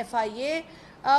FIA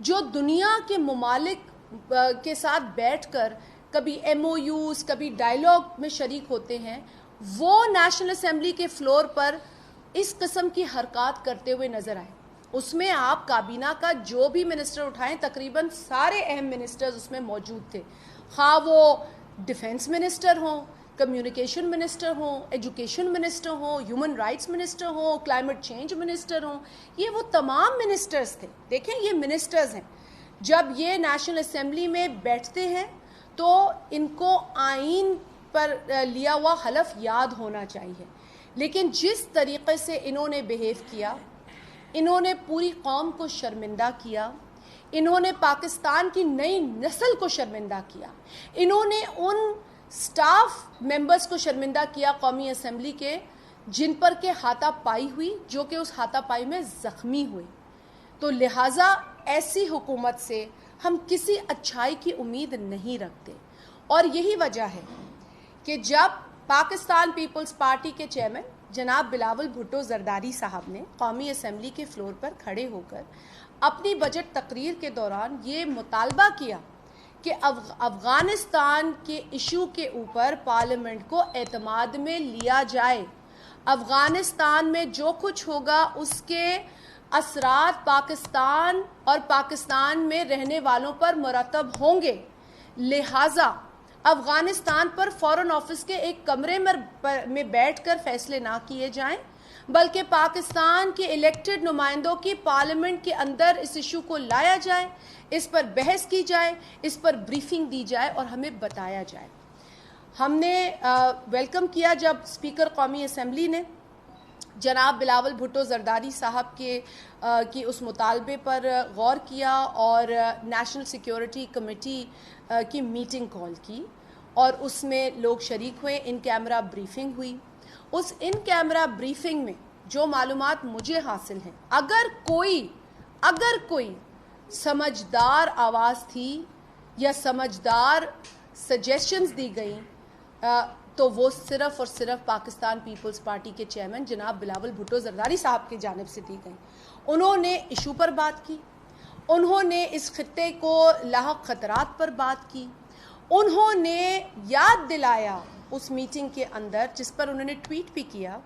جو دنیا کے ممالک کے ساتھ بیٹھ کر کبھی ایم او یوز کبھی ڈائیلاگ میں شریک ہوتے ہیں، وہ نیشنل اسمبلی کے فلور پر اس قسم کی حرکات کرتے ہوئے نظر آئے. اس میں آپ کابینہ کا جو بھی منسٹر اٹھائیں تقریباً سارے اہم منسٹرز اس میں موجود تھے، خواہ وہ ڈیفنس منسٹر ہوں، کمیونیکیشن منسٹر ہوں، ایجوکیشن منسٹر ہوں، ہیومن رائٹس منسٹر ہوں، کلائمیٹ چینج منسٹر ہوں. یہ وہ تمام منسٹرز تھے. دیکھیں یہ منسٹرز ہیں، جب یہ نیشنل اسمبلی میں بیٹھتے ہیں تو ان کو آئین پر لیا ہوا حلف یاد ہونا چاہیے. لیکن جس طریقے سے انہوں نے بیہیو کیا، انہوں نے پوری قوم کو شرمندہ کیا، انہوں نے پاکستان کی نئی نسل کو شرمندہ کیا، انہوں نے ان سٹاف ممبرز کو شرمندہ کیا قومی اسمبلی کے جن پر کہ ہاتھا پائی ہوئی، جو کہ اس ہاتھا پائی میں زخمی ہوئی. تو لہٰذا ایسی حکومت سے ہم کسی اچھائی کی امید نہیں رکھتے. اور یہی وجہ ہے کہ جب پاکستان پیپلز پارٹی کے چیئرمین جناب بلاول بھٹو زرداری صاحب نے قومی اسمبلی کے فلور پر کھڑے ہو کر اپنی بجٹ تقریر کے دوران یہ مطالبہ کیا کہ افغانستان کے ایشو کے اوپر پارلیمنٹ کو اعتماد میں لیا جائے، افغانستان میں جو کچھ ہوگا اس کے اثرات پاکستان اور پاکستان میں رہنے والوں پر مرتب ہوں گے، لہٰذا افغانستان پر فارن آفس کے ایک کمرے میں بیٹھ کر فیصلے نہ کیے جائیں، بلکہ پاکستان کے الیکٹڈ نمائندوں کی پارلیمنٹ کے اندر اس ایشو کو لایا جائے، اس پر بحث کی جائے، اس پر بریفنگ دی جائے اور ہمیں بتایا جائے. ہم نے ویلکم کیا جب اسپیکر قومی اسمبلی نے جناب بلاول بھٹو زرداری صاحب کی اس مطالبے پر غور کیا اور نیشنل سیکیورٹی کمیٹی کی میٹنگ کال کی اور اس میں لوگ شریک ہوئے. ان کیمرہ بریفنگ ہوئی. اس ان کیمرہ بریفنگ میں جو معلومات مجھے حاصل ہیں، اگر کوئی سمجھدار آواز تھی یا سمجھدار سجیشنز دی گئیں تو وہ صرف اور صرف پاکستان پیپلز پارٹی کے چیئرمین جناب بلاول بھٹو زرداری صاحب کی جانب سے دی گئیں. انہوں نے ایشو پر بات کی، انہوں نے اس خطے کو لاحق خطرات پر بات کی، انہوں نے یاد دلایا اس میٹنگ کے اندر، جس پر انہوں نے ٹویٹ بھی کیا،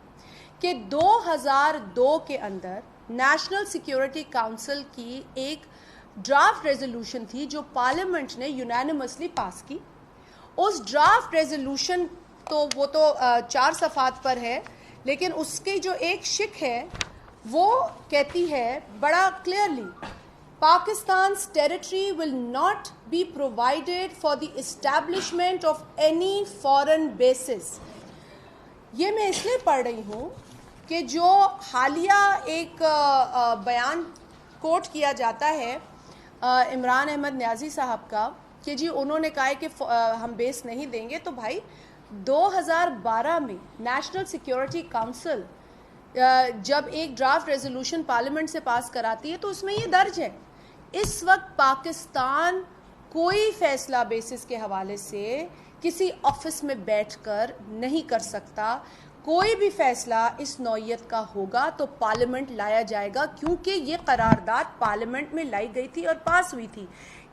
کہ 2002 کے اندر نیشنل سیکیورٹی کاؤنسل کی ایک ڈرافٹ ریزولوشن تھی جو پارلیمنٹ نے یونینیمسلی پاس کی. اس ڈرافٹ ریزولوشن تو 4 صفحات پر ہے، لیکن اس کی جو ایک شق ہے وہ کہتی ہے بڑا clearly, Pakistan's territory will not be provided for the establishment of any foreign bases. یہ میں اس لیے پڑھ رہی ہوں کہ جو حالیہ ایک بیان کوٹ کیا جاتا ہے عمران احمد نیازی صاحب کا کہ جی انہوں نے کہا ہے کہ ہم بیس نہیں دیں گے، تو بھائی 2012 میں نیشنل سیکیورٹی کاؤنسل جب ایک ڈرافٹ ریزولوشن پارلیمنٹ سے پاس کراتی ہے تو اس میں یہ درج ہے، اس وقت پاکستان کوئی فیصلہ بیسس کے حوالے سے کسی آفس میں بیٹھ کر نہیں کر سکتا. کوئی بھی فیصلہ اس نوعیت کا ہوگا تو پارلیمنٹ لایا جائے گا، کیونکہ یہ قرارداد پارلیمنٹ میں لائی گئی تھی اور پاس ہوئی تھی.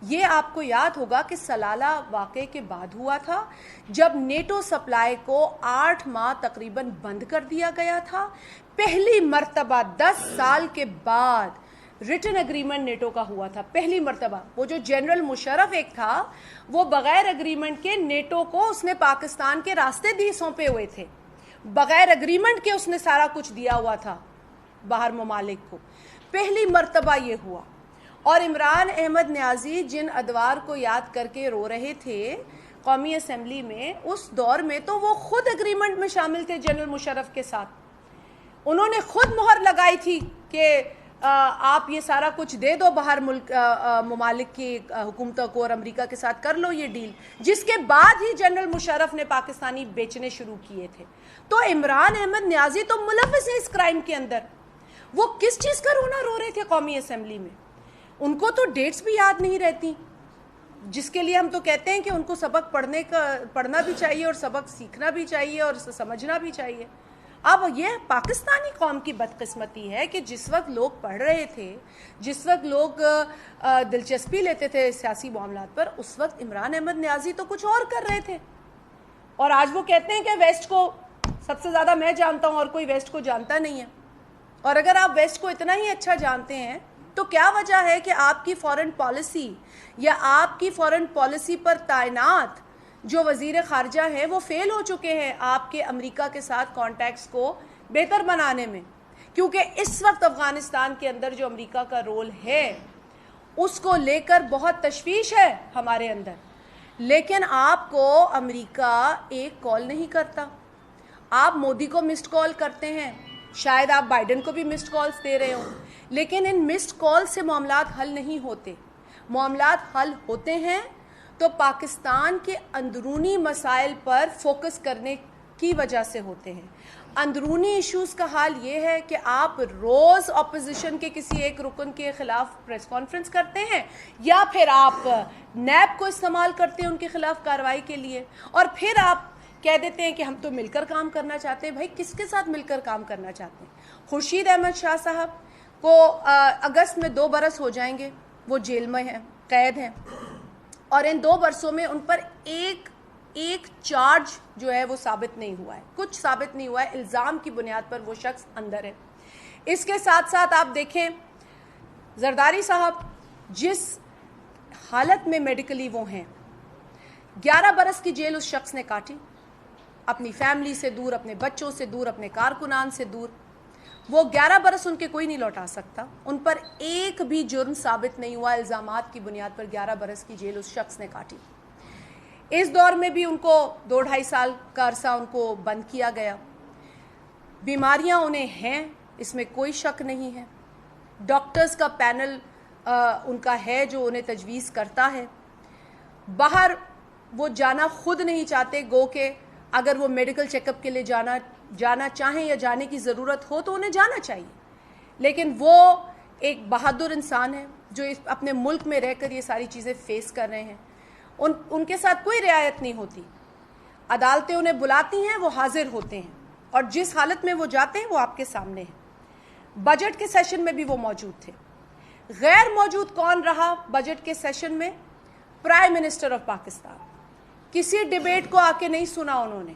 یہ آپ کو یاد ہوگا کہ سلالہ واقعے کے بعد ہوا تھا، جب نیٹو سپلائی کو 8 ماہ تقریباً بند کر دیا گیا تھا. پہلی مرتبہ 10 سال کے بعد ریٹن اگریمنٹ نیٹو کا ہوا تھا، پہلی مرتبہ. وہ جو جنرل مشرف ایک تھا وہ بغیر اگریمنٹ کے نیٹو کو اس نے پاکستان کے راستے دی سونپے ہوئے تھے، بغیر اگریمنٹ کے اس نے سارا کچھ دیا ہوا تھا باہر ممالک کو. پہلی مرتبہ یہ ہوا. اور عمران احمد نیازی جن ادوار کو یاد کر کے رو رہے تھے قومی اسمبلی میں، اس دور میں تو وہ خود اگریمنٹ میں شامل تھے جنرل مشرف کے ساتھ. انہوں نے خود مہر لگائی تھی کہ آپ یہ سارا کچھ دے دو باہر ممالک کی حکومتوں کو اور امریکہ کے ساتھ کر لو یہ ڈیل، جس کے بعد ہی جنرل مشرف نے پاکستانی بیچنے شروع کیے تھے. تو عمران احمد نیازی تو ملوث ہیں اس کرائم کے اندر. وہ کس چیز کا رونا رو رہے تھے قومی اسمبلی میں؟ ان کو تو ڈیٹس بھی یاد نہیں رہتی، جس کے لیے ہم تو کہتے ہیں کہ ان کو سبق پڑھنا بھی چاہیے اور سبق سیکھنا بھی چاہیے اور سمجھنا بھی چاہیے. اب یہ پاکستانی قوم کی بدقسمتی ہے کہ جس وقت لوگ پڑھ رہے تھے, جس وقت لوگ دلچسپی لیتے تھے سیاسی معاملات پر, اس وقت عمران احمد نیازی تو کچھ اور کر رہے تھے, اور آج وہ کہتے ہیں کہ ویسٹ کو سب سے زیادہ میں جانتا ہوں اور کوئی ویسٹ کو جانتا نہیں ہے. اور اگر آپ ویسٹ کو اتنا ہی اچھا جانتے ہیں تو کیا وجہ ہے کہ آپ کی فورن پالیسی یا آپ کی فورن پالیسی پر تعینات جو وزیر خارجہ ہیں وہ فیل ہو چکے ہیں آپ کے امریکہ کے ساتھ کانٹیکٹس کو بہتر بنانے میں؟ کیونکہ اس وقت افغانستان کے اندر جو امریکہ کا رول ہے اس کو لے کر بہت تشویش ہے ہمارے اندر, لیکن آپ کو امریکہ ایک کال نہیں کرتا. آپ مودی کو مسڈ کال کرتے ہیں, شاید آپ بائیڈن کو بھی مسڈ کالز دے رہے ہوں, لیکن ان مسڈ کال سے معاملات حل نہیں ہوتے. معاملات حل ہوتے ہیں تو پاکستان کے اندرونی مسائل پر فوکس کرنے کی وجہ سے ہوتے ہیں. اندرونی ایشوز کا حال یہ ہے کہ آپ روز اپوزیشن کے کسی ایک رکن کے خلاف پریس کانفرنس کرتے ہیں, یا پھر آپ نیب کو استعمال کرتے ہیں ان کے خلاف کارروائی کے لیے, اور پھر آپ کہہ دیتے ہیں کہ ہم تو مل کر کام کرنا چاہتے ہیں. بھائی کس کے ساتھ مل کر کام کرنا چاہتے ہیں؟ خورشید احمد شاہ صاحب کو اگست میں 2 برس ہو جائیں گے, وہ جیل میں ہیں, قید ہیں, اور ان 2 برسوں میں ان پر ایک چارج جو ہے وہ ثابت نہیں ہوا ہے, کچھ ثابت نہیں ہوا ہے. الزام کی بنیاد پر وہ شخص اندر ہے. اس کے ساتھ ساتھ آپ دیکھیں زرداری صاحب جس حالت میں میڈیکلی وہ ہیں, 11 برس کی جیل اس شخص نے کاٹی, اپنی فیملی سے دور, اپنے بچوں سے دور, اپنے کارکنان سے دور. وہ 11 برس ان کے کوئی نہیں لوٹا سکتا. ان پر ایک بھی جرم ثابت نہیں ہوا, الزامات کی بنیاد پر 11 برس کی جیل اس شخص نے کاٹی. اس دور میں بھی ان کو 2-2.5 سال کا عرصہ ان کو بند کیا گیا. بیماریاں انہیں ہیں, اس میں کوئی شک نہیں ہے. ڈاکٹرز کا پینل ان کا ہے جو انہیں تجویز کرتا ہے. باہر وہ جانا خود نہیں چاہتے, گو کہ اگر وہ میڈیکل چیک اپ کے لیے جانا چاہیں یا جانے کی ضرورت ہو تو انہیں جانا چاہیے, لیکن وہ ایک بہادر انسان ہے جو اپنے ملک میں رہ کر یہ ساری چیزیں فیس کر رہے ہیں. ان کے ساتھ کوئی رعایت نہیں ہوتی. عدالتیں انہیں بلاتی ہیں, وہ حاضر ہوتے ہیں, اور جس حالت میں وہ جاتے ہیں وہ آپ کے سامنے ہیں. بجٹ کے سیشن میں بھی وہ موجود تھے. غیر موجود کون رہا بجٹ کے سیشن میں؟ Prime minister of Pakistan. کسی ڈیبیٹ کو آ کے نہیں سنا انہوں نے,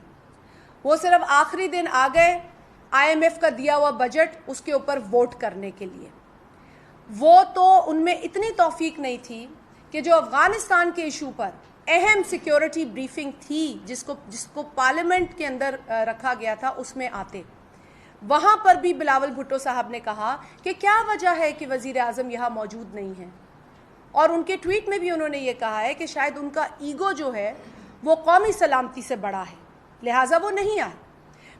وہ صرف آخری دن آ گئے IMF کا دیا ہوا بجٹ اس کے اوپر ووٹ کرنے کے لیے. وہ تو ان میں اتنی توفیق نہیں تھی کہ جو افغانستان کے ایشو پر اہم سیکیورٹی بریفنگ تھی جس کو پارلیمنٹ کے اندر رکھا گیا تھا اس میں آتے. وہاں پر بھی بلاول بھٹو صاحب نے کہا کہ کیا وجہ ہے کہ وزیر اعظم یہاں موجود نہیں ہیں, اور ان کے ٹویٹ میں بھی انہوں نے یہ کہا ہے کہ شاید ان کا ایگو جو ہے وہ قومی سلامتی سے بڑا ہے, لہٰذا وہ نہیں آئے.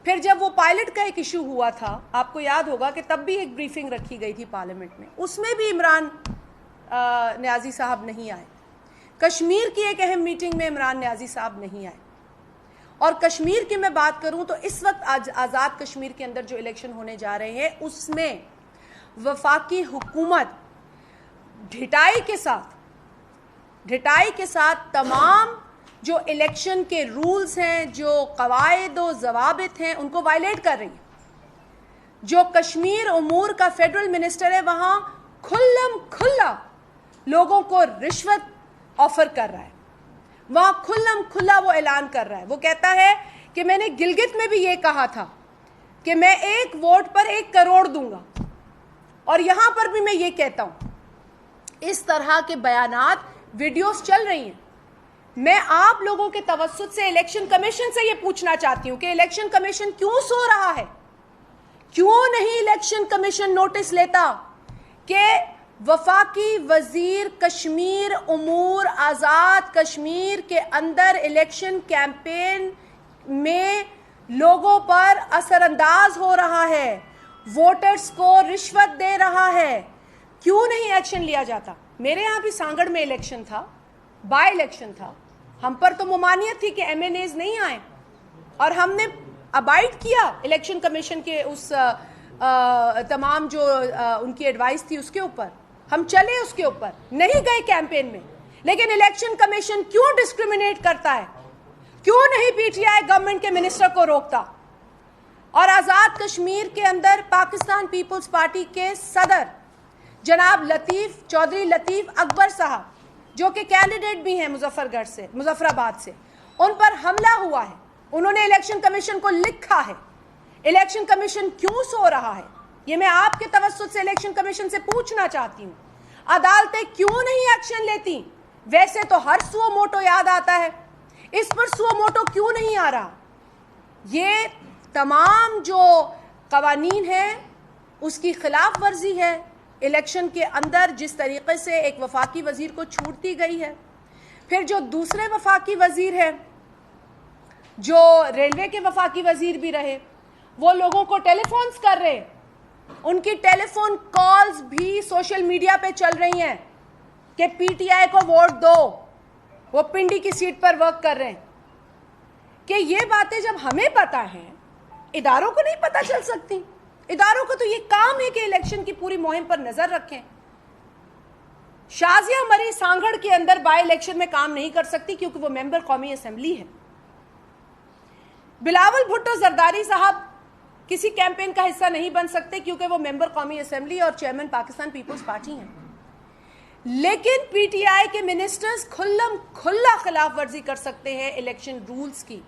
پھر جب وہ پائلٹ کا ایک ایشو ہوا تھا, آپ کو یاد ہوگا کہ تب بھی ایک بریفنگ رکھی گئی تھی پارلیمنٹ میں, اس میں بھی عمران نیازی صاحب نہیں آئے. کشمیر کی ایک اہم میٹنگ میں عمران نیازی صاحب نہیں آئے. اور کشمیر کی میں بات کروں تو اس وقت آزاد کشمیر کے اندر جو الیکشن ہونے جا رہے ہیں اس میں وفاقی حکومت ڈھٹائی کے ساتھ تمام جو الیکشن کے رولز ہیں, جو قواعد و ضوابط ہیں, ان کو وائلیٹ کر رہی ہے. جو کشمیر امور کا فیڈرل منسٹر ہے وہاں کھلم کھلا لوگوں کو رشوت آفر کر رہا ہے, وہاں کھلم کھلا وہ اعلان کر رہا ہے. وہ کہتا ہے کہ میں نے گلگت میں بھی یہ کہا تھا کہ میں 1 ووٹ پر 1 کروڑ دوں گا, اور یہاں پر بھی میں یہ کہتا ہوں. اس طرح کے بیانات ویڈیوز چل رہی ہیں. میں آپ لوگوں کے توسط سے الیکشن کمیشن سے یہ پوچھنا چاہتی ہوں کہ الیکشن کمیشن کیوں سو رہا ہے؟ کیوں نہیں الیکشن کمیشن نوٹس لیتا کہ وفاقی وزیر کشمیر امور آزاد کشمیر کے اندر الیکشن کیمپین میں لوگوں پر اثر انداز ہو رہا ہے, ووٹرز کو رشوت دے رہا ہے, کیوں نہیں ایکشن لیا جاتا؟ میرے یہاں بھی سانگڑ میں الیکشن تھا, بائی الیکشن تھا, ہم پر تو ممانعت تھی کہ MNAs نہیں آئیں, اور ہم نے ابائڈ کیا الیکشن کمیشن کے اس تمام جو ان کی ایڈوائس تھی اس کے اوپر, ہم چلے اس کے اوپر, نہیں گئے کیمپین میں. لیکن الیکشن کمیشن کیوں ڈسکریمنیٹ کرتا ہے؟ کیوں نہیں PTI گورنمنٹ کے منسٹر کو روکتا؟ اور آزاد کشمیر کے اندر پاکستان پیپلز پارٹی کے صدر جناب چودھری لطیف اکبر صاحب جو کہ کینڈیڈیٹ بھی ہیں مظفر آباد سے، ان پر حملہ ہوا ہے. انہوں نے الیکشن کمیشن کو لکھا ہے. الیکشن کمیشن کیوں سو رہا ہے؟ یہ میں آپ کے توسط سے الیکشن کمیشن سے پوچھنا چاہتی ہوں. عدالتیں کیوں نہیں ایکشن لیتی؟ ویسے تو ہر سو موٹو یاد آتا ہے، اس پر سو موٹو کیوں نہیں آ رہا؟ یہ تمام جو قوانین ہیں اس کی خلاف ورزی ہے. الیکشن کے اندر جس طریقے سے ایک وفاقی وزیر کو چھوٹ دی گئی ہے، پھر جو دوسرے وفاقی وزیر ہیں جو ریلوے کے وفاقی وزیر بھی رہے، وہ لوگوں کو ٹیلی فونز کر رہے، ان کی ٹیلی فون کالز بھی سوشل میڈیا پہ چل رہی ہیں کہ پی ٹی آئی کو ووٹ دو، وہ پنڈی کی سیٹ پر ورک کر رہے ہیں. کہ یہ باتیں جب ہمیں پتہ ہیں، اداروں کو نہیں پتہ چل سکتی؟ اداروں کو تو یہ کام ہے کہ الیکشن کی پوری مہم پر نظر رکھیں. شازیہ مری سانگھڑ کے اندر بائی الیکشن میں کام نہیں کر سکتی کیونکہ وہ ممبر قومی اسمبلی ہے. بلاول بھٹو زرداری صاحب کسی کیمپین کا حصہ نہیں بن سکتے کیونکہ وہ ممبر قومی اسمبلی اور چیئرمین پاکستان پیپلز پارٹی ہیں. لیکن پی ٹی آئی کے منسٹرز کھلم کھلا خلاف ورزی کر سکتے ہیں الیکشن رولز کی،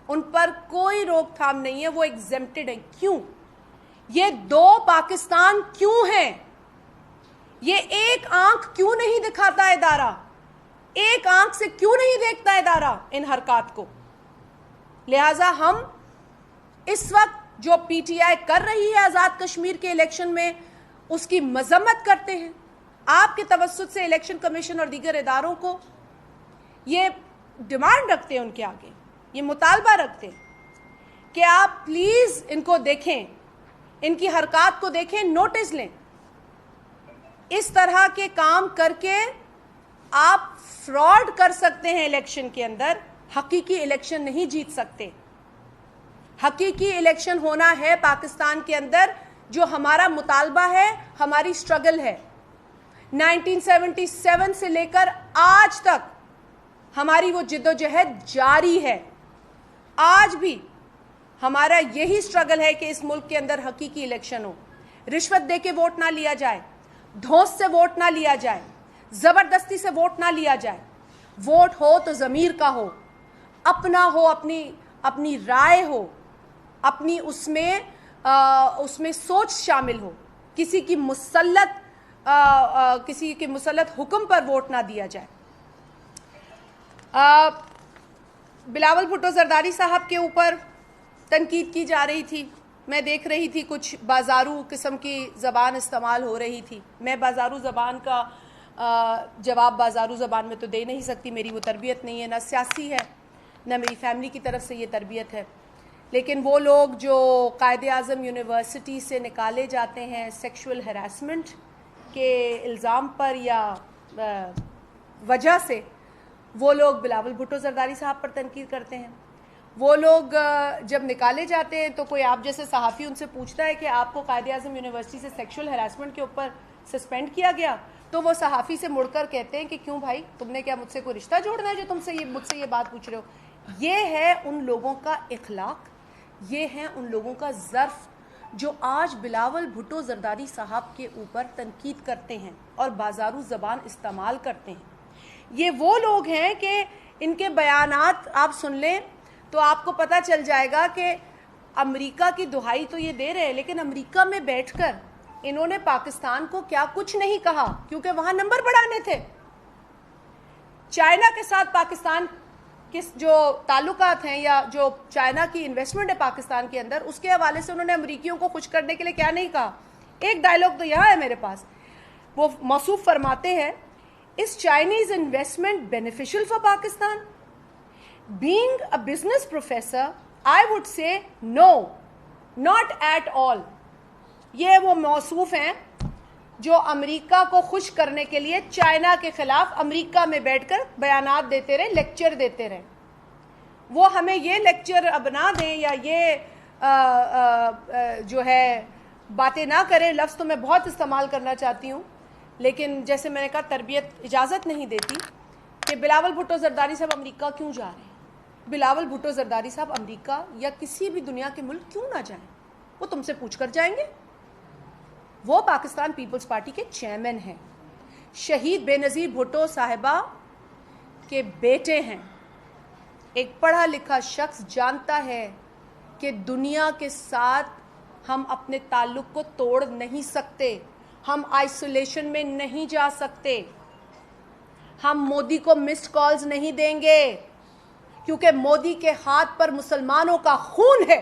ان پر کوئی روک تھام نہیں ہے، وہ ایگزمپٹڈ ہیں. کیوں؟ یہ دو پاکستان کیوں ہیں؟ یہ ایک آنکھ کیوں نہیں دکھاتا ادارہ؟ ایک آنکھ سے کیوں نہیں دیکھتا ادارہ ان حرکات کو؟ لہٰذا ہم اس وقت جو پی ٹی آئی کر رہی ہے آزاد کشمیر کے الیکشن میں اس کی مذمت کرتے ہیں. آپ کے توسط سے الیکشن کمیشن اور دیگر اداروں کو یہ ڈیمانڈ رکھتے ہیں، ان کے آگے یہ مطالبہ رکھتے ہیں کہ آپ پلیز ان کو دیکھیں، ان کی حرکات کو دیکھیں، نوٹس لیں. اس طرح کے کام کر کے آپ فراڈ کر سکتے ہیں الیکشن کے اندر، حقیقی الیکشن نہیں جیت سکتے. حقیقی الیکشن ہونا ہے پاکستان کے اندر جو ہمارا مطالبہ ہے، ہماری سٹرگل ہے. 1977 سے لے کر آج تک ہماری وہ جدوجہد جاری ہے. آج بھی ہمارا یہی سٹرگل ہے کہ اس ملک کے اندر حقیقی الیکشن ہو. رشوت دے کے ووٹ نہ لیا جائے، دھوس سے ووٹ نہ لیا جائے، زبردستی سے ووٹ نہ لیا جائے. ووٹ ہو تو ضمیر کا ہو، اپنا ہو، اپنی رائے ہو، اپنی اس میں سوچ شامل ہو. کسی کی مسلط حکم پر ووٹ نہ دیا جائے. بلاول بھٹو زرداری صاحب کے اوپر تنقید کی جا رہی تھی. میں دیکھ رہی تھی کچھ بازارو قسم کی زبان استعمال ہو رہی تھی. میں بازارو زبان کا جواب بازارو زبان میں تو دے نہیں سکتی، میری وہ تربیت نہیں ہے، نہ سیاسی ہے نہ میری فیملی کی طرف سے یہ تربیت ہے. لیکن وہ لوگ جو قائد اعظم یونیورسٹی سے نکالے جاتے ہیں سیکشول ہراسمنٹ کے الزام پر یا وجہ سے، وہ لوگ بلاول بھٹو زرداری صاحب پر تنقید کرتے ہیں. وہ لوگ جب نکالے جاتے ہیں تو کوئی آپ جیسے صحافی ان سے پوچھتا ہے کہ آپ کو قائد اعظم یونیورسٹی سے سیکشول ہراسمنٹ کے اوپر سسپینڈ کیا گیا، تو وہ صحافی سے مڑ کر کہتے ہیں کہ کیوں بھائی، تم نے کیا مجھ سے کوئی رشتہ جوڑنا ہے جو مجھ سے یہ بات پوچھ رہے ہو؟ یہ ہے ان لوگوں کا اخلاق، یہ ہے ان لوگوں کا ظرف جو آج بلاول بھٹو زرداری صاحب کے اوپر تنقید کرتے ہیں اور بازارو زبان استعمال کرتے ہیں. یہ وہ لوگ ہیں کہ ان کے بیانات آپ سن لیں تو آپ کو پتہ چل جائے گا کہ امریکہ کی دہائی تو یہ دے رہے، لیکن امریکہ میں بیٹھ کر انہوں نے پاکستان کو کیا کچھ نہیں کہا کیونکہ وہاں نمبر بڑھانے تھے. چائنا کے ساتھ پاکستان کے جو تعلقات ہیں یا جو چائنا کی انویسٹمنٹ ہے پاکستان کے اندر، اس کے حوالے سے انہوں نے امریکیوں کو خوش کرنے کے لیے کیا نہیں کہا. ایک ڈائلاگ تو یہاں ہے میرے پاس، وہ موصوف فرماتے ہیں Is Chinese investment beneficial for Pakistan? Being a business professor, I would say no, not at all. یہ وہ موصوف ہیں جو امریکہ کو خوش کرنے کے لیے چائنا کے خلاف امریکہ میں بیٹھ کر بیانات دیتے رہے، لیکچر دیتے رہے. وہ ہمیں یہ لیکچر اب نہ دیں یا یہ جو ہے باتیں نہ کریں. لفظ تو میں بہت استعمال کرنا چاہتی ہوں لیکن جیسے میں نے کہا تربیت اجازت نہیں دیتی کہ بلاول بھٹو زرداری صاحب امریکہ کیوں جا رہے ہیں. بلاول بھٹو زرداری صاحب امریکہ یا کسی بھی دنیا کے ملک کیوں نہ جائیں؟ وہ تم سے پوچھ کر جائیں گے. وہ پاکستان پیپلز پارٹی کے چیئرمین ہیں, شہید بے نظیر بھٹو صاحبہ کے بیٹے ہیں. ایک پڑھا لکھا شخص جانتا ہے کہ دنیا کے ساتھ ہم اپنے تعلق کو توڑ نہیں سکتے, ہم آئسولیشن میں نہیں جا سکتے, ہم مودی کو مسڈ کالز نہیں دیں گے کیونکہ مودی کے ہاتھ پر مسلمانوں کا خون ہے.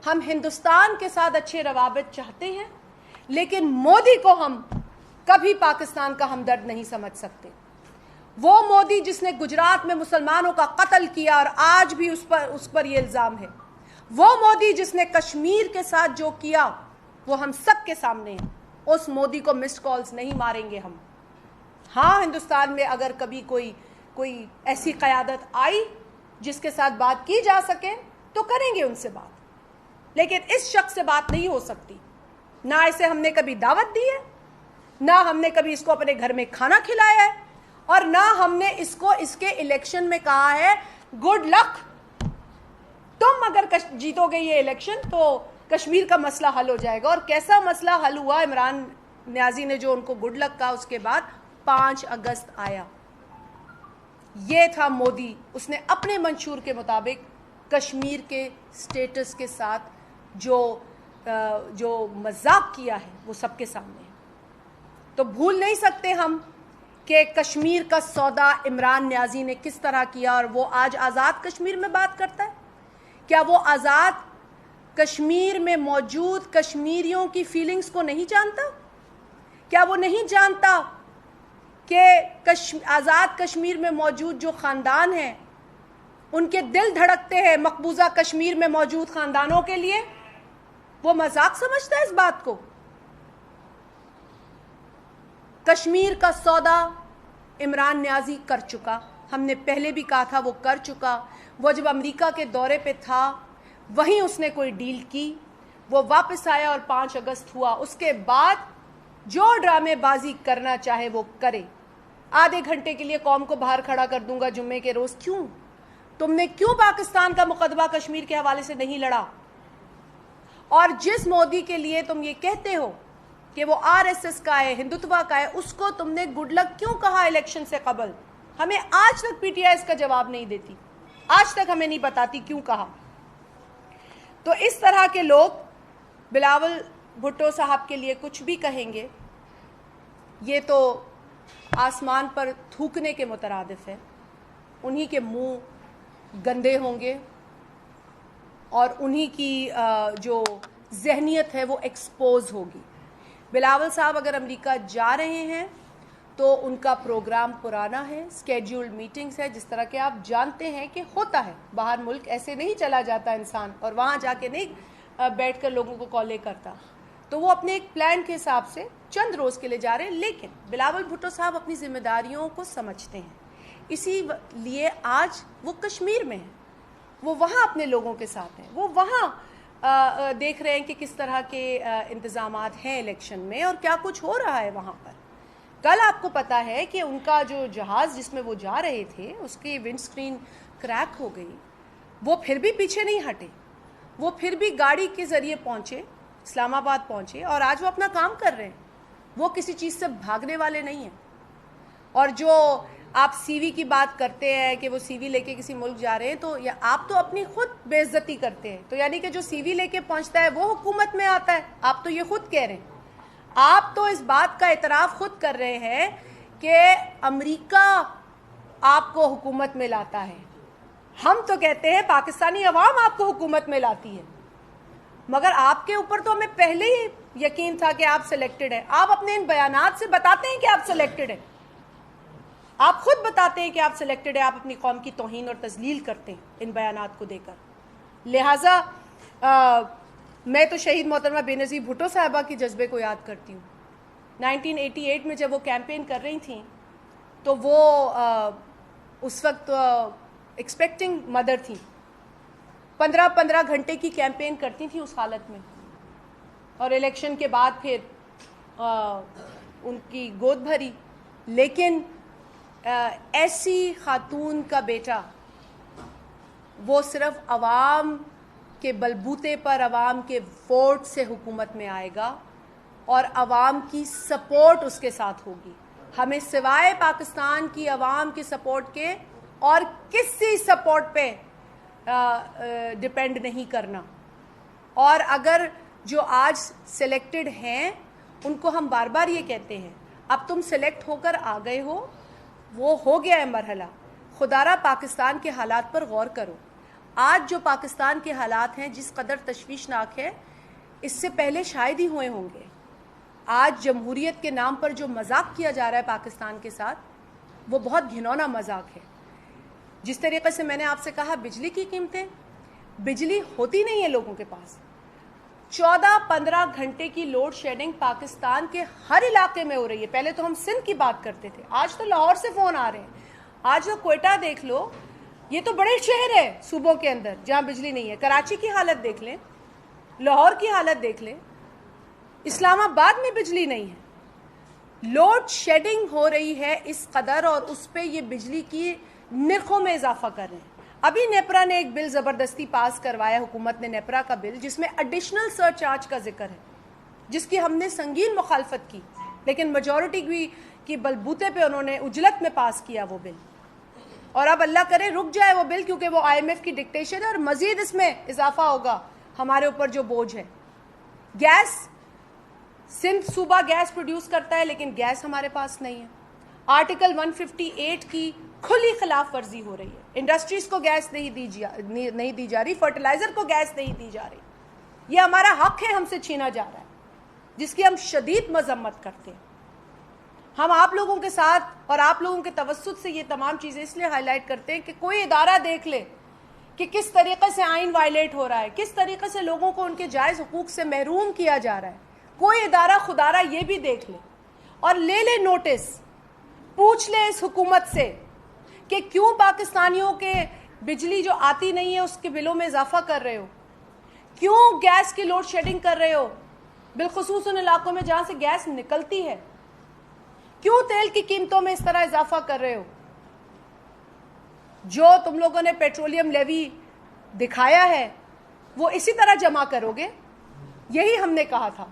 ہم ہندوستان کے ساتھ اچھے روابط چاہتے ہیں لیکن مودی کو ہم کبھی پاکستان کا ہمدرد نہیں سمجھ سکتے. وہ مودی جس نے گجرات میں مسلمانوں کا قتل کیا اور آج بھی اس پر یہ الزام ہے, وہ مودی جس نے کشمیر کے ساتھ جو کیا وہ ہم سب کے سامنے ہے, اس مودی کو مسڈ کالز نہیں ماریں گے ہم. ہاں, ہندوستان میں اگر کبھی کوئی ایسی قیادت آئی جس کے ساتھ بات کی جا سکے تو کریں گے ان سے بات, لیکن اس شخص سے بات نہیں ہو سکتی. نہ اسے ہم نے کبھی دعوت دی ہے, نہ ہم نے کبھی اس کو اپنے گھر میں کھانا کھلایا ہے, اور نہ ہم نے اس کو اس کے الیکشن میں کہا ہے گڈ لک, تم اگر جیتو گے یہ الیکشن تو کشمیر کا مسئلہ حل ہو جائے گا. اور کیسا مسئلہ حل ہوا؟ عمران نیازی نے جو ان کو گڈ لک کہا, اس کے بعد 5 اگست آیا. یہ تھا مودی, اس نے اپنے منشور کے مطابق کشمیر کے سٹیٹس کے ساتھ جو مذاق کیا ہے وہ سب کے سامنے ہے. تو بھول نہیں سکتے ہم کہ کشمیر کا سودا عمران نیازی نے کس طرح کیا, اور وہ آج آزاد کشمیر میں بات کرتا ہے. کیا وہ آزاد کشمیر میں موجود کشمیریوں کی فیلنگز کو نہیں جانتا؟ کیا وہ نہیں جانتا کہ آزاد کشمیر میں موجود جو خاندان ہیں ان کے دل دھڑکتے ہیں مقبوضہ کشمیر میں موجود خاندانوں کے لیے؟ وہ مذاق سمجھتا ہے اس بات کو؟ کشمیر کا سودا عمران نیازی کر چکا, ہم نے پہلے بھی کہا تھا وہ کر چکا. وہ جب امریکہ کے دورے پہ تھا وہیں اس نے کوئی ڈیل کی, وہ واپس آیا اور 5 اگست ہوا. اس کے بعد جو ڈرامے بازی کرنا چاہے وہ کرے. آدھے گھنٹے کے لیے قوم کو باہر کھڑا کر دوں گا جمعے کے روز. کیوں؟ تم نے کیوں پاکستان کا مقدمہ کشمیر کے حوالے سے نہیں لڑا؟ اور جس مودی کے لیے تم یہ کہتے ہو کہ وہ RSS کا ہے, ہندوتوا کا ہے, اس کو تم نے گڈ لک کیوں کہا الیکشن سے قبل؟ ہمیں آج تک PTI اس کا جواب نہیں دیتی, آج تک ہمیں نہیں بتاتی کیوں کہا. تو اس طرح کے لوگ بلاول بھٹو صاحب کے لیے کچھ بھی کہیں گے, یہ تو آسمان پر تھوکنے کے مترادف ہے. انہی کے منہ گندے ہوں گے اور انہی کی جو ذہنیت ہے وہ ایکسپوز ہوگی. بلاول صاحب اگر امریکہ جا رہے ہیں تو ان کا پروگرام پرانا ہے, اسکیڈیولڈ میٹنگز ہے, جس طرح کہ آپ جانتے ہیں کہ ہوتا ہے. باہر ملک ایسے نہیں چلا جاتا انسان اور وہاں جا کے نہیں بیٹھ کر لوگوں کو کالیں کرتا. تو وہ اپنے ایک پلان کے حساب سے چند روز کے لیے جا رہے ہیں, لیکن بلاول بھٹو صاحب اپنی ذمہ داریوں کو سمجھتے ہیں. اسی لیے آج وہ کشمیر میں ہیں, وہ وہاں اپنے لوگوں کے ساتھ ہیں, وہ وہاں دیکھ رہے ہیں کہ کس طرح کے انتظامات ہیں الیکشن میں اور کیا کچھ ہو رہا ہے وہاں پر. کل آپ کو پتا ہے کہ ان کا جو جہاز جس میں وہ جا رہے تھے اس کی ونڈ سکرین کریک ہو گئی. وہ پھر بھی پیچھے نہیں ہٹے, وہ پھر بھی گاڑی کے ذریعے پہنچے, اسلام آباد پہنچے, اور آج وہ اپنا کام کر رہے ہیں. وہ کسی چیز سے بھاگنے والے نہیں ہیں. اور جو آپ سی وی کی بات کرتے ہیں کہ وہ سی وی لے کے کسی ملک جا رہے ہیں, تو آپ تو اپنی خود بے عزتی کرتے ہیں. تو یعنی کہ جو سی وی لے کے پہنچتا ہے وہ حکومت میں آتا ہے. آپ تو یہ خود کہہ رہے ہیں, آپ تو اس بات کا اعتراف خود کر رہے ہیں کہ امریکہ آپ کو حکومت میں لاتا ہے. ہم تو کہتے ہیں پاکستانی عوام آپ کو حکومت میں لاتی ہے. مگر آپ کے اوپر تو ہمیں پہلے ہی یقین تھا کہ آپ سلیکٹڈ ہیں. آپ اپنے ان بیانات سے بتاتے ہیں کہ آپ سلیکٹڈ ہیں, آپ خود بتاتے ہیں کہ آپ سلیکٹڈ ہیں. آپ اپنی قوم کی توہین اور تذلیل کرتے ہیں ان بیانات کو دے کر. لہٰذا میں تو شہید محترمہ بے نظیر بھٹو صاحبہ کی جذبے کو یاد کرتی ہوں. 1988 میں جب وہ کیمپین کر رہی تھیں تو وہ اس وقت ایکسپیکٹنگ مدر تھیں. 15 گھنٹے کی کیمپین کرتی تھیں اس حالت میں, اور الیکشن کے بعد پھر ان کی گود بھری. لیکن ایسی خاتون کا بیٹا وہ صرف عوام کے بلبوتے پر، عوام کے ووٹ سے حکومت میں آئے گا اور عوام کی سپورٹ اس کے ساتھ ہوگی. ہمیں سوائے پاکستان کی عوام کی سپورٹ کے اور کسی سپورٹ پہ ڈپینڈ نہیں کرنا. اور اگر جو آج سلیکٹڈ ہیں ان کو ہم بار بار یہ کہتے ہیں اب تم سلیکٹ ہو کر آ گئے ہو، وہ ہو گیا ہے مرحلہ، خدا را پاکستان کے حالات پر غور کرو. آج جو پاکستان کے حالات ہیں جس قدر تشویشناک ہے، اس سے پہلے شاید ہی ہوئے ہوں گے. آج جمہوریت کے نام پر جو مذاق کیا جا رہا ہے پاکستان کے ساتھ، وہ بہت گھنونا مذاق ہے. جس طریقے سے میں نے آپ سے کہا بجلی کی قیمتیں، بجلی ہوتی نہیں ہے لوگوں کے پاس. 14-15 گھنٹے کی لوڈ شیڈنگ پاکستان کے ہر علاقے میں ہو رہی ہے. پہلے تو ہم سندھ کی بات کرتے تھے، آج تو لاہور سے فون آ رہے ہیں. آج تو کوئٹہ دیکھ لو، یہ تو بڑے شہر ہے صوبوں کے اندر جہاں بجلی نہیں ہے. کراچی کی حالت دیکھ لیں، لاہور کی حالت دیکھ لیں، اسلام آباد میں بجلی نہیں ہے. لوڈ شیڈنگ ہو رہی ہے اس قدر، اور اس پہ یہ بجلی کی نرخوں میں اضافہ کر رہے ہیں. ابھی نیپرا نے ایک بل زبردستی پاس کروایا، حکومت نے نیپرا کا بل، جس میں ایڈیشنل سرچارج کا ذکر ہے، جس کی ہم نے سنگین مخالفت کی، لیکن میجورٹی کی بلبوتے پہ انہوں نے اجلت میں پاس کیا وہ بل. اور اب اللہ کرے رک جائے وہ بل، کیونکہ وہ IMF کی ڈکٹیشن ہے اور مزید اس میں اضافہ ہوگا ہمارے اوپر جو بوجھ ہے. گیس، سندھ صوبہ گیس پروڈیوس کرتا ہے لیکن گیس ہمارے پاس نہیں ہے. آرٹیکل 158 کی کھلی خلاف ورزی ہو رہی ہے. انڈسٹریز کو گیس نہیں دی جا رہی، فرٹیلائزر کو گیس نہیں دی جا رہی. یہ ہمارا حق ہے، ہم سے چھینا جا رہا ہے، جس کی ہم شدید مذمت کرتے ہیں. ہم آپ لوگوں کے ساتھ اور آپ لوگوں کے توسط سے یہ تمام چیزیں اس لیے ہائی لائٹ کرتے ہیں کہ کوئی ادارہ دیکھ لے کہ کس طریقے سے آئین وائلیٹ ہو رہا ہے، کس طریقے سے لوگوں کو ان کے جائز حقوق سے محروم کیا جا رہا ہے. کوئی ادارہ خدارہ یہ بھی دیکھ لے اور لے نوٹس، پوچھ لے اس حکومت سے کہ کیوں پاکستانیوں کے بجلی جو آتی نہیں ہے اس کے بلوں میں اضافہ کر رہے ہو، کیوں گیس کی لوڈ شیڈنگ کر رہے ہو، بالخصوص ان علاقوں میں جہاں سے گیس نکلتی ہے، کیوں تیل کی قیمتوں میں اس طرح اضافہ کر رہے ہو. جو تم لوگوں نے پیٹرولیم لیوی دکھایا ہے وہ اسی طرح جمع کرو گے. یہی ہم نے کہا تھا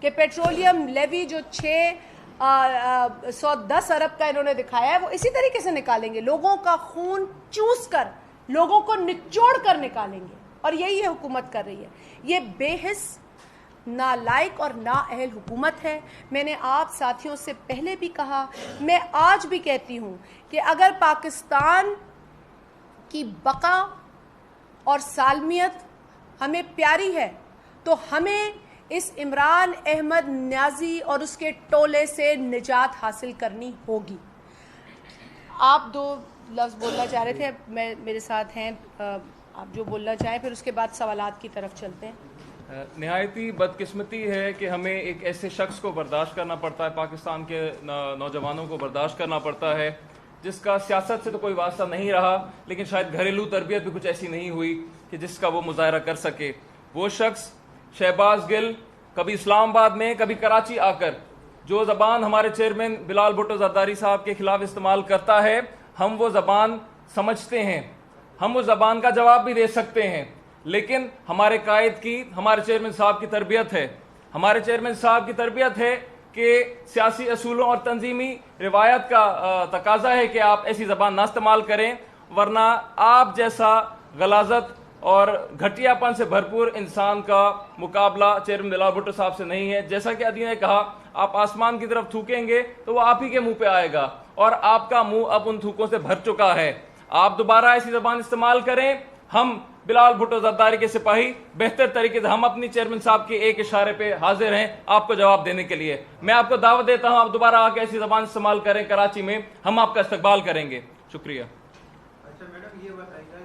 کہ پیٹرولیم لیوی جو 610 ارب کا انہوں نے دکھایا ہے وہ اسی طریقے سے نکالیں گے. لوگوں کا خون چوس کر، لوگوں کو نچوڑ کر نکالیں گے، اور یہی یہ حکومت کر رہی ہے. یہ بے حس، نالائق اور نااہل حکومت ہے. میں نے آپ ساتھیوں سے پہلے بھی کہا، میں آج بھی کہتی ہوں کہ اگر پاکستان کی بقا اور سالمیت ہمیں پیاری ہے تو ہمیں اس عمران احمد نیازی اور اس کے ٹولے سے نجات حاصل کرنی ہوگی. آپ 2 لفظ بولنا چاہ رہے تھے، میرے ساتھ ہیں، آپ جو بولنا چاہیں، پھر اس کے بعد سوالات کی طرف چلتے ہیں. نہایتی بدقسمتی ہے کہ ہمیں ایک ایسے شخص کو برداشت کرنا پڑتا ہے، پاکستان کے نوجوانوں کو برداشت کرنا پڑتا ہے جس کا سیاست سے تو کوئی واسطہ نہیں رہا، لیکن شاید گھریلو تربیت بھی کچھ ایسی نہیں ہوئی کہ جس کا وہ مظاہرہ کر سکے. وہ شخص شہباز گل کبھی اسلام آباد میں کبھی کراچی آ کر جو زبان ہمارے چیئرمین بلال بھٹو زرداری صاحب کے خلاف استعمال کرتا ہے، ہم وہ زبان سمجھتے ہیں، ہم اس زبان کا جواب بھی دے سکتے ہیں، لیکن ہمارے قائد کی، ہمارے چیئرمین صاحب کی تربیت ہے، ہمارے چیئرمین صاحب کی تربیت ہے کہ سیاسی اصولوں اور تنظیمی روایت کا تقاضا ہے کہ آپ ایسی زبان نہ استعمال کریں، ورنہ آپ جیسا غلاظت اور گھٹیا پن سے بھرپور انسان کا مقابلہ چیئرمین بلال بھٹو صاحب سے نہیں ہے. جیسا کہ عدی نے کہا، آپ آسمان کی طرف تھوکیں گے تو وہ آپ ہی کے منہ پہ آئے گا، اور آپ کا منہ اب ان تھوکوں سے بھر چکا ہے. آپ دوبارہ ایسی زبان استعمال کریں، ہم بلال بھٹو زرداری کے سپاہی بہتر طریقے سے ہم اپنی چیئرمین صاحب کے ایک اشارے پہ حاضر ہیں آپ کو جواب دینے کے لیے. میں آپ کو دعوت دیتا ہوں، آپ دوبارہ آ کے ایسی زبان استعمال کریں کراچی میں، ہم آپ کا استقبال کریں گے. شکریہ. اچھا میڈم، یہ بتائیے گا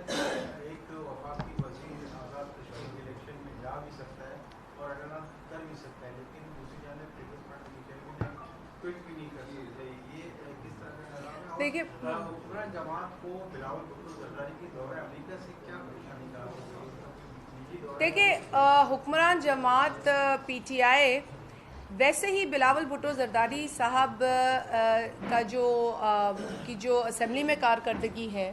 ایک وفاقی وزیر آزاد کشمیر الیکشن میں جا بھی سکتا ہے اور اعلان کر بھی سکتا ہے، لیکن دوسری جانب پیپلز پارٹی کی چیئرمین ٹویٹ بھی نہیں کر سکتے. یہ کس طرح کا اعلان ہے؟ دیکھیے، حکمران جماعت کو بلاول بھٹو زرداری کے دورہ امریکہ سے کیا پریشانی کا؟ دیکھیے، حکمران جماعت PTI ویسے ہی بلاول بھٹو زرداری صاحب کا جو اسمبلی میں کارکردگی ہے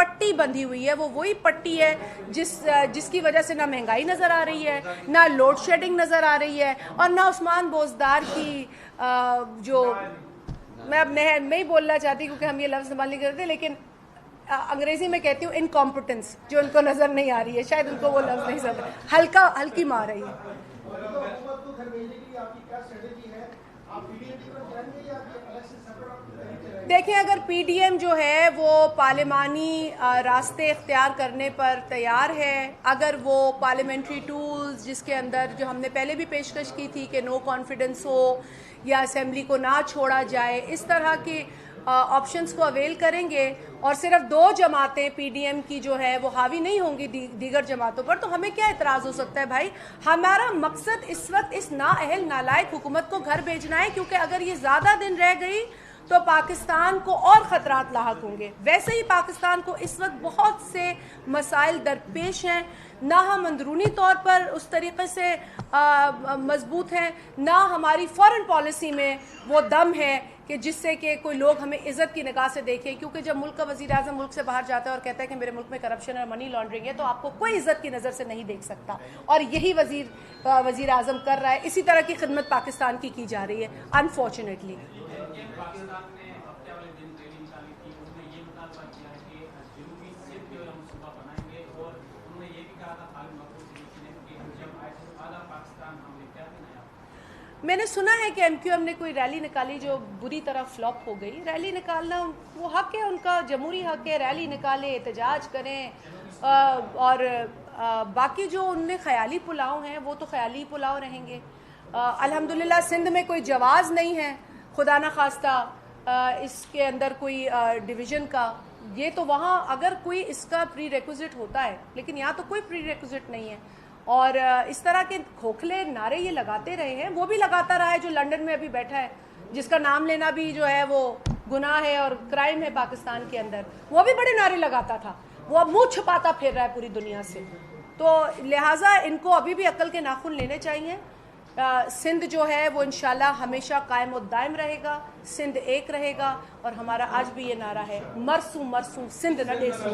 پٹی بندھی ہوئی ہے وہ وہی پٹی ہے جس کی وجہ سے نہ مہنگائی نظر آ رہی ہے، نہ لوڈ شیڈنگ نظر آ رہی ہے، اور نہ عثمان بوزدار کی جو میں اب نہیں بولنا چاہتی کیونکہ ہم یہ لفظ استعمال نہیں کرتے، لیکن انگریزی میں کہتی ہوں انکمپٹنس جو ان کو نظر نہیں آ رہی ہے، شاید ان کو وہ لفظ نہیں سمجھ، ہلکی مار رہی ہے۔ دیکھیں اگر پی ڈی ایم جو ہے وہ پارلیمانی راستے اختیار کرنے پر تیار ہے، اگر وہ پارلیمنٹری ٹولز جس کے اندر جو ہم نے پہلے بھی پیشکش کی تھی کہ نو کانفیڈنس ہو یا اسمبلی کو نہ چھوڑا جائے، اس طرح کے آپشنز کو اویل کریں گے اور صرف 2 جماعتیں پی ڈی ایم کی جو ہے وہ حاوی نہیں ہوں گی دیگر جماعتوں پر، تو ہمیں کیا اعتراض ہو سکتا ہے بھائی؟ ہمارا مقصد اس وقت اس نااہل نالائق حکومت کو گھر بھیجنا ہے، کیونکہ اگر یہ زیادہ دن رہ گئی تو پاکستان کو اور خطرات لاحق ہوں گے۔ ویسے ہی پاکستان کو اس وقت بہت سے مسائل درپیش ہیں، نہ ہم اندرونی طور پر اس طریقے سے مضبوط ہیں، نہ ہماری فورن پالیسی میں وہ دم ہے کہ جس سے کہ کوئی لوگ ہمیں عزت کی نگاہ سے دیکھیں، کیونکہ جب ملک کا وزیر اعظم ملک سے باہر جاتا ہے اور کہتا ہے کہ میرے ملک میں کرپشن اور منی لانڈرنگ ہے، تو آپ کو کوئی عزت کی نظر سے نہیں دیکھ سکتا، اور یہی وزیر اعظم کر رہا ہے۔ اسی طرح کی خدمت پاکستان کی جا رہی ہے انفارچونیٹلی۔ پاکستان نے ہفتے والے دن ریلی نکالی تھی، انہوں نے یہ مطالبہ کیا ہے کہ جنوبی سندھ جو ہے ہم صوبہ بنائیں گے، اور انہوں نے یہ بھی کہا تھا خالد محفوظ نے کہ جب آئے تو آدھا پاکستان ہم نے کیا بنایا۔ میں نے سنا ہے کہ ایم کیو ایم نے کوئی ریلی نکالی جو بری طرح فلاپ ہو گئی۔ ریلی نکالنا وہ حق ہے ان کا، جمہوری حق ہے، ریلی نکالیں، احتجاج کریں، اور باقی جو ان میں خیالی پلاؤ ہیں وہ تو خیالی پلاؤ رہیں گے۔ الحمدللہ سندھ میں کوئی جواز نہیں ہے، خدا نہ خواستہ اس کے اندر کوئی ڈویژن کا، یہ تو وہاں اگر کوئی اس کا پری ریکوزٹ ہوتا ہے، لیکن یہاں تو کوئی پری ریکوزٹ نہیں ہے، اور اس طرح کے کھوکھلے نعرے یہ لگاتے رہے ہیں، وہ بھی لگاتا رہا ہے جو لنڈن میں ابھی بیٹھا ہے، جس کا نام لینا بھی جو ہے وہ گناہ ہے اور کرائم ہے پاکستان کے اندر، وہ بھی بڑے نعرے لگاتا تھا، وہ اب منہ چھپاتا پھر رہا ہے پوری دنیا سے۔ تو لہٰذا ان کو ابھی بھی عقل کے ناخن لینے چاہیے۔ سندھ جو ہے وہ انشاءاللہ ہمیشہ قائم و دائم رہے گا، سندھ ایک رہے گا، اور ہمارا آج بھی یہ نعرہ ہے مرسوں مرسوں سندھ نہ دے سو۔